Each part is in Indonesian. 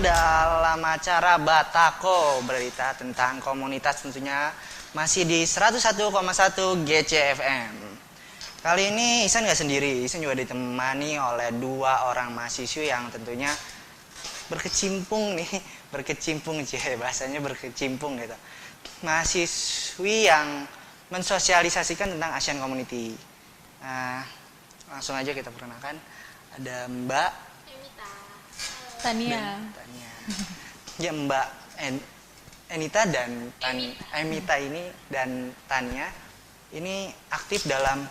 Dalam acara Batako berita tentang komunitas tentunya masih di 101,1 GCFM. Kali ini Isan nggak sendiri, Isan juga ditemani oleh dua orang mahasiswi yang tentunya berkecimpung bahasanya berkecimpung gitu. Mahasiswi yang mensosialisasikan tentang Asian Community. Langsung aja kita perkenalkan, ada Mbak Tania. Ya, Mbak Enita dan Emita ini dan Tania ini aktif dalam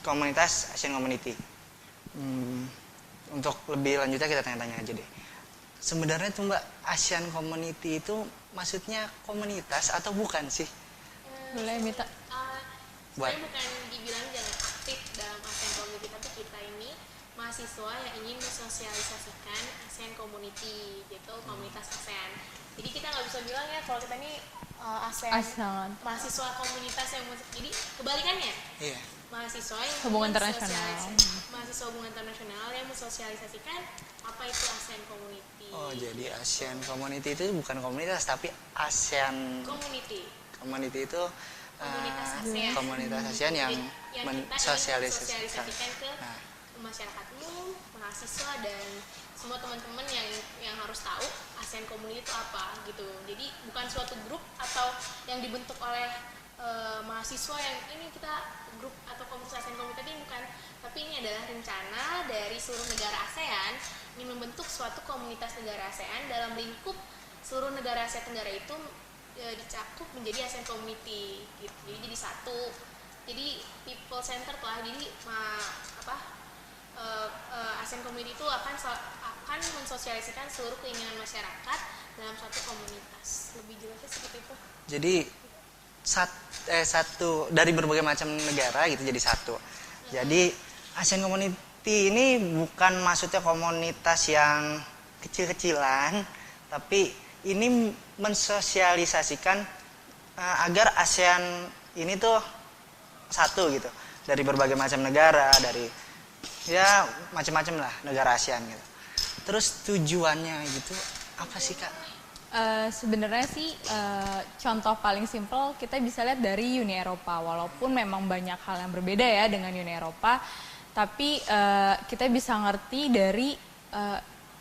komunitas Asian Community. Untuk lebih lanjutnya kita tanya-tanya aja deh. Sebenarnya tuh Mbak, Asian Community itu maksudnya komunitas atau bukan sih? Boleh Emita. Sebenarnya bukan dibilang jangan aktif dalam Asian Community, tapi kita ini mahasiswa yang ingin mensosialisasikan ASEAN Community gitu, komunitas ASEAN. Jadi kita nggak bisa bilang ya kalau kita ini ASEAN mahasiswa komunitas yang jadi kebalikannya. Iya. Mahasiswa yang hubungan internasional. Mahasiswa hubungan internasional yang mensosialisasikan apa itu ASEAN Community. Oh, jadi ASEAN Community itu bukan komunitas tapi ASEAN Community itu komunitas ASEAN yang mensosialisasikan ke masyarakatmu, mahasiswa dan semua teman-teman yang harus tahu ASEAN Community itu apa gitu. Jadi bukan suatu grup atau yang dibentuk oleh mahasiswa yang ini kita grup atau komunitas ASEAN Community ini bukan, tapi ini adalah rencana dari seluruh negara ASEAN ingin membentuk suatu komunitas negara ASEAN dalam lingkup seluruh negara Asia Tenggara itu dicakup menjadi ASEAN Community gitu. Jadi satu. Jadi people centered lah. Jadi ASEAN Community itu akan mensosialisasikan seluruh keinginan masyarakat dalam suatu komunitas. Lebih jelasnya seperti itu. Jadi satu dari berbagai macam negara gitu jadi satu. Jadi ASEAN Community ini bukan maksudnya komunitas yang kecil-kecilan, tapi ini mensosialisasikan agar ASEAN ini tuh satu gitu, dari berbagai macam negara, dari ya macam-macam lah negara ASEAN gitu. Terus tujuannya gitu apa sih Kak? Sebenarnya sih contoh paling simpel kita bisa lihat dari Uni Eropa. Walaupun memang banyak hal yang berbeda ya dengan Uni Eropa, tapi kita bisa ngerti dari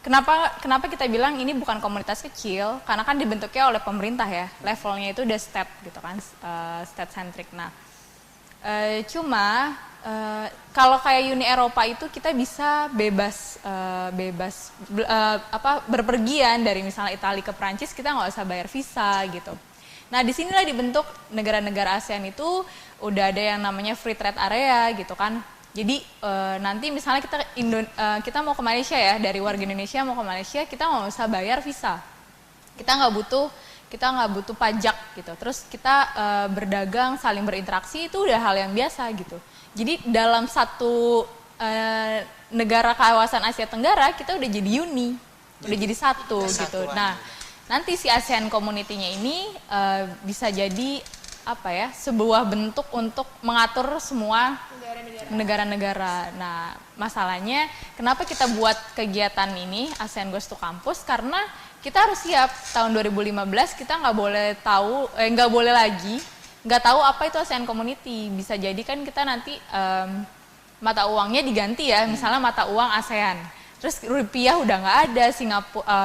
kenapa kita bilang ini bukan komunitas kecil, karena kan dibentuknya oleh pemerintah ya, levelnya itu udah state gitu kan, state centric. Nah, cuma kalau kayak Uni Eropa itu kita bisa bebas berpergian dari misalnya Italia ke Prancis, kita nggak usah bayar visa gitu. Nah, disinilah dibentuk negara-negara ASEAN itu udah ada yang namanya free trade area gitu kan. Jadi nanti misalnya kita mau ke Malaysia ya, dari warga Indonesia mau ke Malaysia, kita nggak usah bayar visa. Kita nggak butuh pajak gitu. Terus kita berdagang, saling berinteraksi itu udah hal yang biasa gitu. Jadi dalam satu negara kawasan Asia Tenggara kita udah jadi udah jadi satu gitu. Nah, nanti si ASEAN Community-nya ini bisa jadi sebuah bentuk untuk mengatur semua negara-negara. Nah, masalahnya kenapa kita buat kegiatan ini ASEAN Goes to Campus, karena kita harus siap tahun 2015 kita nggak boleh lagi nggak tahu apa itu ASEAN Community. Bisa jadi kan kita nanti mata uangnya diganti ya, misalnya mata uang ASEAN. Terus rupiah udah nggak ada,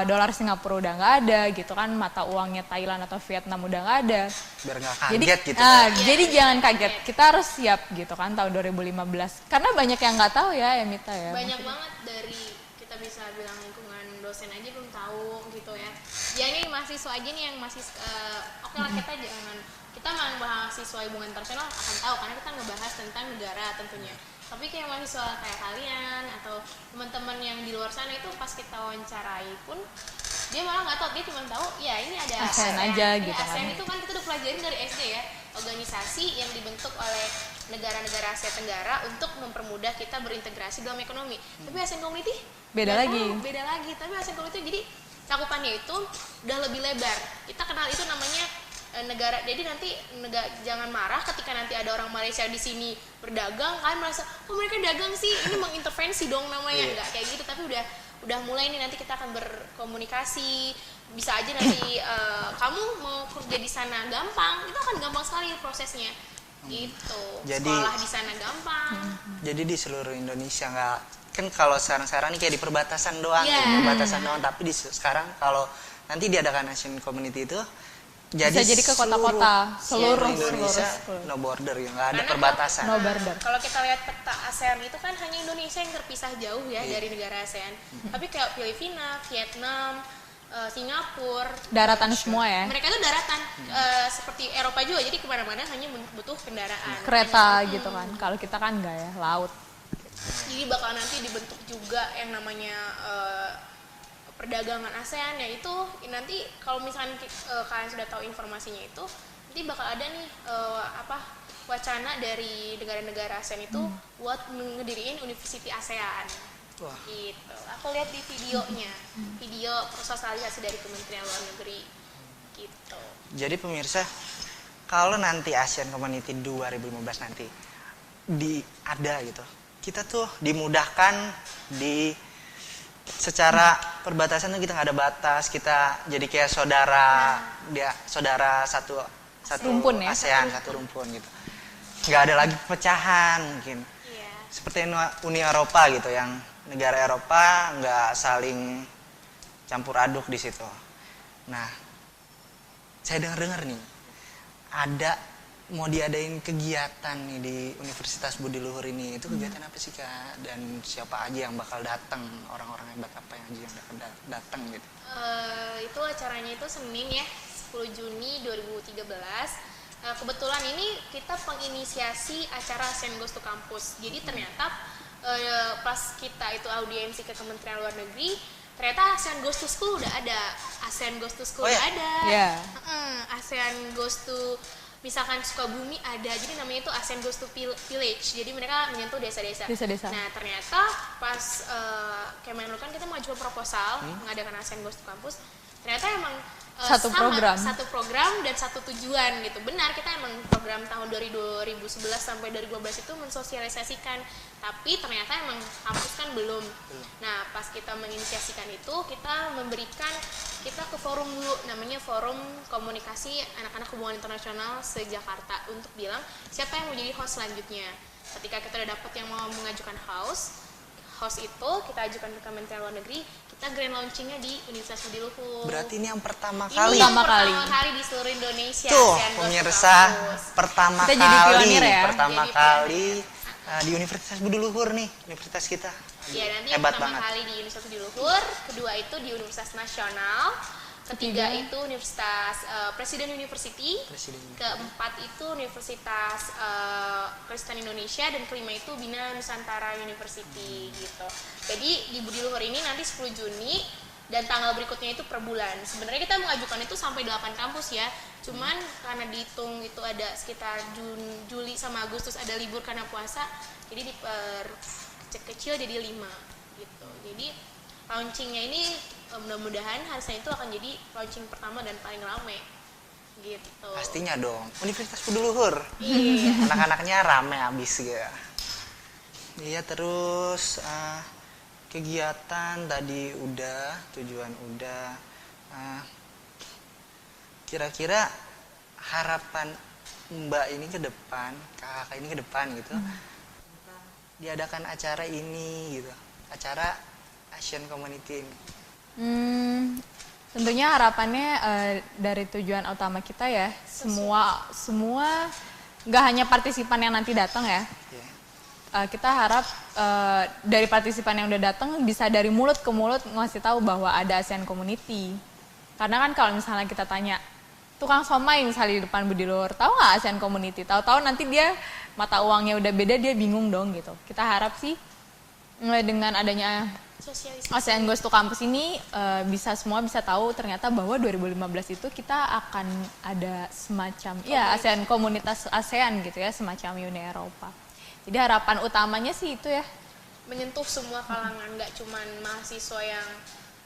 dolar Singapura udah nggak ada gitu kan, mata uangnya Thailand atau Vietnam udah nggak ada. Biar nggak kaget gitu. Jadi jangan kaget, kita harus siap gitu kan tahun 2015. Karena banyak yang nggak tahu ya Emita ya. Banyak banget dari kita bisa bilang lingkungan dosen aja belum tahu gitu ya. Ya ini mahasiswa aja nih yang masih oke lah, kita mahasiswa hubungan internasional akan tahu karena kita ngebahas tentang negara tentunya. Tapi kayak mahasiswa kayak kalian atau teman-teman yang di luar sana itu pas kita wawancarai pun dia malah nggak tahu, dia cuma tahu ya ini ada ASEAN aja gitu kan. ASEAN itu kan kita udah pelajarin dari SD ya, organisasi yang dibentuk oleh negara-negara Asia Tenggara untuk mempermudah kita berintegrasi dalam ekonomi. Tapi ASEAN Community Beda lagi. beda lagi. Tapi ASEAN Community jadi cakupannya itu udah lebih lebar. Kita kenal itu namanya negara. Jadi nanti jangan marah ketika nanti ada orang Malaysia di sini berdagang, kalian merasa oh mereka dagang sih, ini mengintervensi dong namanya. Enggak kayak gitu, tapi udah mulai nih, nanti kita akan berkomunikasi. Bisa aja nanti kamu mau kerja di sana gampang, itu akan gampang sekali prosesnya. Gitu. Jadi, sekolah di sana gampang. Jadi di seluruh Indonesia nggak, kan kalau sekarang nih kayak di perbatasan doang, Yeah. perbatasan doang. Tapi sekarang kalau nanti diadakan Asian Community itu Bisa jadi ke kota-kota, seluruh Indonesia seluruh. no border ya, nggak ada Karena perbatasan. No border. Kalau kita lihat peta ASEAN itu kan hanya Indonesia yang terpisah jauh ya dari negara ASEAN. Tapi kayak Filipina, Vietnam, Singapura, Daratan semua ya. mereka itu daratan seperti Eropa juga. Jadi kemana-mana hanya butuh kendaraan. Kereta gitu kan. Kalau kita kan enggak ya, laut. Jadi bakal nanti dibentuk juga yang namanya perdagangan ASEAN, yaitu nanti kalau misalkan kalian sudah tahu informasinya itu, nanti bakal ada nih wacana dari negara-negara ASEAN itu buat ngediriin University ASEAN. Wah. Gitu. Aku lihat di videonya, video sosialisasi dari Kementerian Luar Negeri. Gitu. Jadi pemirsa, kalau nanti Asian Community 2015 nanti ada gitu, kita tuh dimudahkan secara perbatasan tuh kita nggak ada batas, kita jadi kayak saudara satu rumpun ya? ASEAN, satu rumpun gitu. Nggak ada lagi pecahan mungkin. Iya. Seperti Uni Eropa gitu, yang negara Eropa nggak saling campur aduk di situ. Nah, saya dengar nih mau diadain kegiatan nih di Universitas Budi Luhur ini. Itu kegiatan apa sih Kak? Dan siapa aja yang bakal datang? Orang-orang hebat apa yang bakal datang gitu? Itu acaranya itu Senin ya, 10 Juni 2013. Kebetulan ini kita penginisiasi acara ASEAN Goes to Campus. Jadi ternyata pas kita itu audiensi ke Kementerian Luar Negeri, ternyata ASEAN Goes to School udah ada. ASEAN Goes to School udah ada. Iya. ASEAN Goes to misalkan Sukabumi ada, jadi namanya itu ASEAN Goes to Village, jadi mereka menyentuh desa-desa. Nah ternyata pas Kemenlu kan kita mengajukan proposal mengadakan ASEAN Goes to Campus, ternyata emang satu program dan satu tujuan gitu. Benar, kita emang program tahun 2011 sampai 2012 itu mensosialisasikan, tapi ternyata emang kampus kan belum. Nah pas kita menginisiasikan itu, kita ke forum dulu, namanya Forum Komunikasi Anak-anak Hubungan Internasional se-Jakarta, untuk bilang siapa yang mau jadi host selanjutnya. Ketika kita udah dapat yang mau mengajukan host itu kita ajukan ke Kementerian Luar Negeri, kita grand launchingnya di Universitas Budi Luhur. Berarti ini yang pertama Ini kali. yang pertama kali di seluruh Indonesia. Tuh ASEAN Goes to pemirsa, Campus. pertama Kita jadi kali, pionir ya? pertama Jadi kali di Universitas Budi Luhur nih, universitas kita. Ya, nanti yang Hebat pertama banget. kali di Universitas Budi Luhur, kedua itu di Universitas Nasional, ketiga itu Universitas Presiden University, keempat itu Universitas Kristen Indonesia, dan kelima itu Bina Nusantara University gitu. Jadi di Budi Luhur ini nanti 10 Juni dan tanggal berikutnya itu per bulan. Sebenarnya kita mengajukan itu sampai 8 kampus ya. Cuman karena dihitung itu ada sekitar Juli sama Agustus ada libur karena puasa, jadi kecil jadi 5 gitu. Jadi launchingnya ini mudah-mudahan hasilnya itu akan jadi launching pertama dan paling rame gitu. Pastinya dong, Universitas Budi Luhur. Iya. Anak-anaknya rame abis gitu. Iya, terus kegiatan tadi udah, tujuan udah. Kira-kira harapan Mbak ini ke depan, kakak ini ke depan gitu, diadakan acara ini gitu, acara Asian Community ini. Tentunya harapannya dari tujuan utama kita ya, semua nggak hanya partisipan yang nanti datang ya, Yeah. kita harap dari partisipan yang udah datang bisa dari mulut ke mulut ngasih tahu bahwa ada ASEAN Community. Karena kan kalau misalnya kita tanya tukang somai misalnya di depan Budi Luhur, tahu nggak ASEAN Community? Tahu-tahu nanti dia mata uangnya udah beda, dia bingung dong gitu. Kita harap sih dengan adanya Sosialisasi. ASEAN Goes to Campus ini semua bisa tahu ternyata bahwa 2015 itu kita akan ada semacam ASEAN komunitas ASEAN gitu ya, semacam Uni Eropa. Jadi harapan utamanya sih itu ya, Menyentuh semua kalangan, nggak cuman mahasiswa yang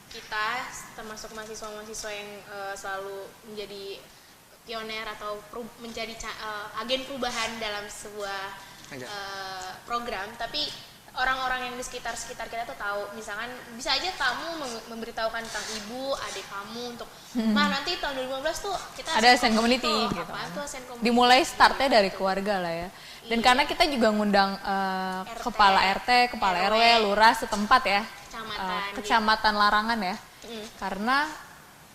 kita, termasuk mahasiswa-mahasiswa yang selalu menjadi pioner atau menjadi agen perubahan dalam sebuah program, tapi orang-orang yang di sekitar kita tuh tahu. Misalkan bisa aja kamu memberitahukan tentang ibu, adik kamu untuk nanti tahun 2015 tuh kita ada ASEAN Community gitu. Apa tuh ASEAN Community? Dimulai startnya dari keluarga lah ya. Dan karena kita juga ngundang kepala RT, kepala RW, lurah setempat ya, kecamatan Larangan ya. Karena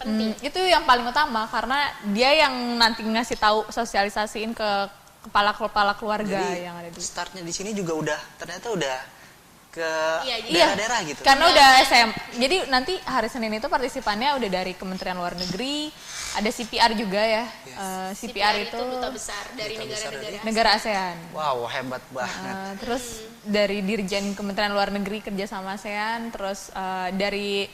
penting. Itu yang paling utama, karena dia yang nanti ngasih tahu, sosialisasiin ke kepala keluarga. Jadi, yang ada di startnya di sini juga ternyata udah ke iya, daerah-daerah gitu. Karena udah SM. Jadi nanti hari Senin itu partisipannya udah dari Kementerian Luar Negeri, ada CPR juga ya. CPR itu duta besar dari negara ASEAN. Wow, hebat banget. Terus dari Dirjen Kementerian Luar Negeri kerja sama ASEAN, terus dari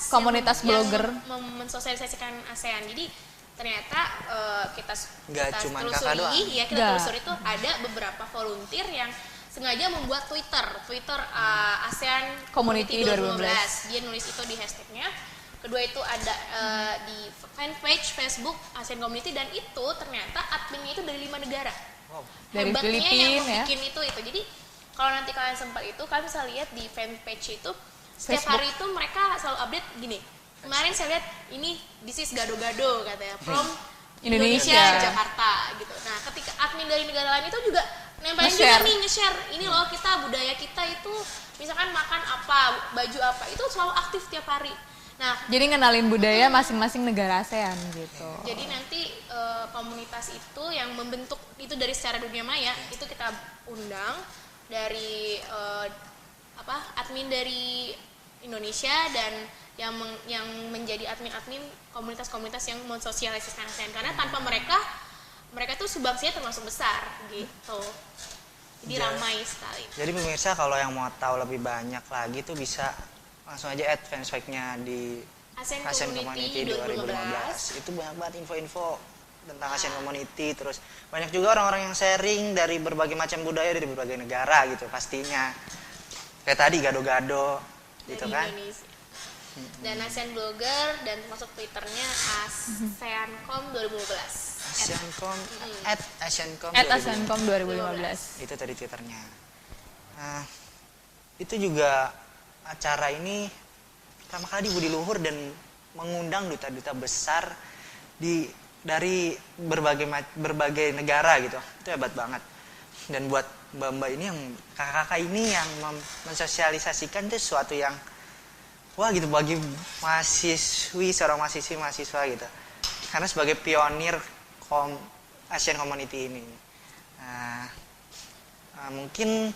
komunitas blogger mensosialisasikan ASEAN. Jadi ternyata kita cuma telusuri, ya kita telusuri itu ada beberapa volunteer yang sengaja membuat Twitter ASEAN Community 2015. Dia nulis itu di hashtagnya. Kedua itu ada di fanpage Facebook ASEAN Community, dan itu ternyata adminnya itu dari 5 negara. Wow. Dari Hebatnya Filipina yang bikin itu. Jadi kalau nanti kalian sempat itu, kalian bisa lihat di fanpage itu setiap Facebook. hari itu mereka selalu update gini. Kemarin saya lihat ini this is gado-gado katanya from Indonesia, Jakarta gitu. Nah, ketika admin dari negara lain itu juga nempelin juga nih, nge-share ini loh, kita budaya kita itu misalkan makan apa, baju apa, itu selalu aktif tiap hari. Nah, jadi ngenalin budaya masing-masing negara ASEAN gitu. Jadi nanti komunitas itu yang membentuk itu dari secara dunia maya, itu kita undang dari admin dari Indonesia dan yang menjadi admin-admin komunitas-komunitas yang mensosialisasikan ASEAN, karena tanpa mereka tuh sumbangsinya termasuk besar gitu. Jadi ramai sekali. Jadi pemirsa kalau yang mau tahu lebih banyak lagi tuh bisa langsung aja add fanspage-nya di ASEAN Community 2015. Itu banyak banget info-info tentang ASEAN Community. Terus banyak juga orang-orang yang sharing dari berbagai macam budaya dari berbagai negara gitu pastinya. Kayak tadi gado-gado gitu kan. Indonesia. Dan ASEAN Blogger, dan masuk Twitternya ASEANCom 2015. ASEANCom @ASEANCom 2015. Itu tadi Twitternya. Nah, itu juga acara ini pertama kali di Budi Luhur dan mengundang duta-duta besar dari berbagai negara gitu. Itu hebat banget. Dan buat mbak-mbak ini, yang kakak-kakak ini yang mensosialisasikan itu sesuatu yang wah gitu bagi seorang mahasiswa gitu. Karena sebagai pionir ASEAN Community ini. Mungkin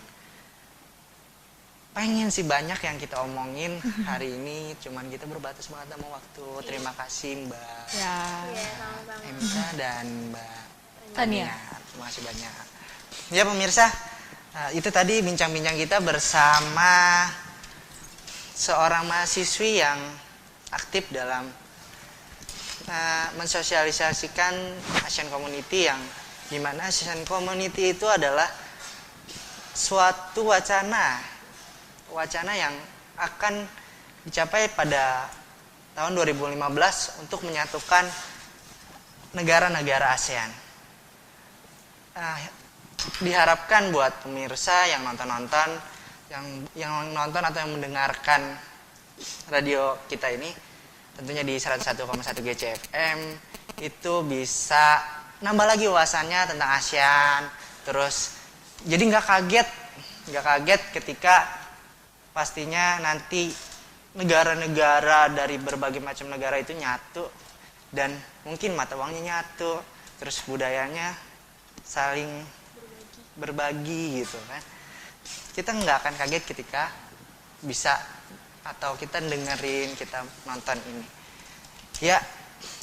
pengen sih banyak yang kita omongin hari ini, cuman kita berbatas banget sama waktu. Terima kasih Mbak Emka dan Mbak Tania. Terima kasih banyak. Ya pemirsa, itu tadi bincang-bincang kita bersama seorang mahasiswi yang aktif dalam mensosialisasikan ASEAN Community, yang dimana ASEAN Community itu adalah suatu wacana yang akan dicapai pada tahun 2015 untuk menyatukan negara-negara ASEAN. Diharapkan buat pemirsa yang nonton atau yang mendengarkan radio kita ini, tentunya di 101,1 GCFM, itu bisa nambah lagi wawasannya tentang ASEAN. Terus jadi nggak kaget ketika pastinya nanti negara-negara dari berbagai macam negara itu nyatu, dan mungkin mata uangnya nyatu, terus budayanya saling berbagi gitu kan. Kita nggak akan kaget ketika bisa atau kita dengerin, kita nonton ini. Ya,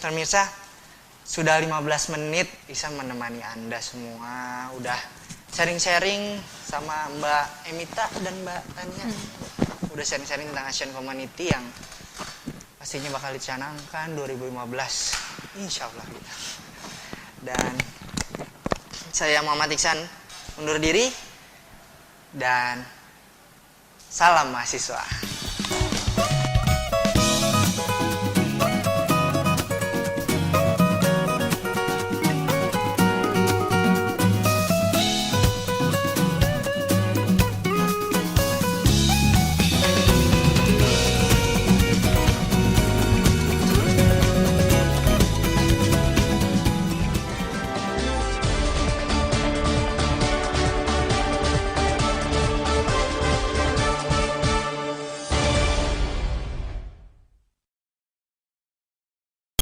pemirsa, sudah 15 menit Ihsan menemani Anda semua. Udah sharing-sharing sama Mbak Emita dan Mbak Tania. Udah sharing-sharing tentang Asian Community yang pastinya bakal dicanangkan 2015. Insya Allah gitu. Dan saya Muhammad Iksan undur diri dan salam mahasiswa.